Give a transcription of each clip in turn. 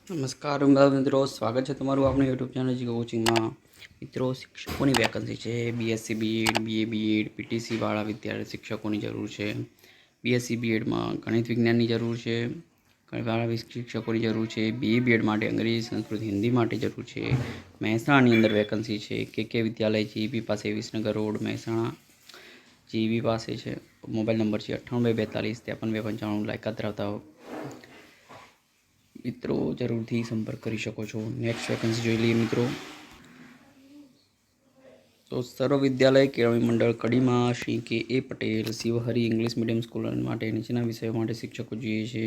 નમસ્કાર મિત્રો, સ્વાગત છે તમારું આપણી યુટ્યુબ ચેનલ જી કોચિંગમાં। મિત્રો, શિક્ષકોની વેકન્સી છે। બીએસસી બીએડ, બીએ બીએડ, પીટીસીવાળા વિદ્યાર્થી શિક્ષકોની જરૂર છે। બીએસસી બીએડમાં ગણિત વિજ્ઞાનની જરૂર છે, વાળા શિક્ષકોની જરૂર છે। બીએ બીએડ માટે અંગ્રેજી, સંસ્કૃત, હિન્દી માટે જરૂર છે। મહેસાણાની અંદર વેકન્સી છે। કે વિદ્યાલય જીબી પાસે, વિસનગર રોડ, મહેસાણા જીબી પાસે છે। મોબાઈલ નંબર છે 98 42 53 295। લાયકાત ધરાવતા મિત્રો જરૂરથી સંપર્ક કરી શકો છો। નેક્સ્ટ વેકન્સી જોઈ લઈએ મિત્રો। તો સર્વ વિદ્યાલય કેળવણી મંડળ કડીમાં શ્રી કે એ પટેલ શિવહરી ઇંગ્લિશ મીડિયમ સ્કૂલ માટે નીચેના વિષયો માટે શિક્ષકો જોઈએ છે।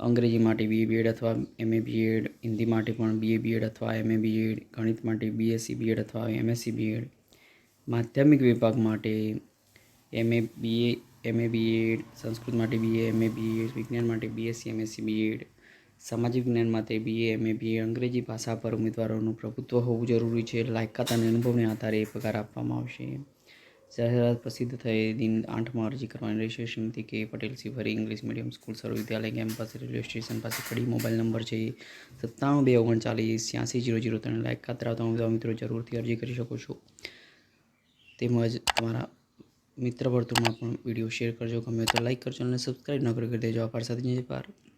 અંગ્રેજી માટે બીએ બીએડ અથવા એમએ બીએડ, હિન્દી માટે પણ બીએ બીએડ અથવા એમએ બીએડ, ગણિત માટે બીએસસી બીએડ અથવા એમએસસી બીએડ, માધ્યમિક વિભાગ માટે MA BA MA B Ed, Sanskrit માટે બીએ એમએ બીએડ, વિજ્ઞાન માટે બીએસસી એમએસસી બીએડ, સામાજિક જ્ઞાન માટે બીએ એમએ બીએ। અંગ્રેજી ભાષા પર ઉમેદવારોનું પ્રભુત્વ હોવું જરૂરી છે। લાયકાત અને અનુભવને આધારે પગાર આપવામાં આવશે। જાહેરાત પ્રસિદ્ધ થઈ દિન 8માં અરજી કરવાની રહેશે। શ્રીમતી કે પટેલ શિવહરી ઇંગ્લિશ મીડિયમ સ્કૂલ સર્વ વિદ્યાલય કેમ્પસ રેલવે સ્ટેશન પાસે કડી। મોબાઈલ નંબર છે 97 239 લાયકાત ધરાવતા મિત્રો જરૂરથી અરજી કરી શકો છો। તેમજ તમારા મિત્ર વર્તુળમાં પણ વિડીયો શેર કરજો, ગમે તો લાઈક કરજો અને સબસ્ક્રાઈબ ન કરી દેજો। આભાર સાથે જય ભારત।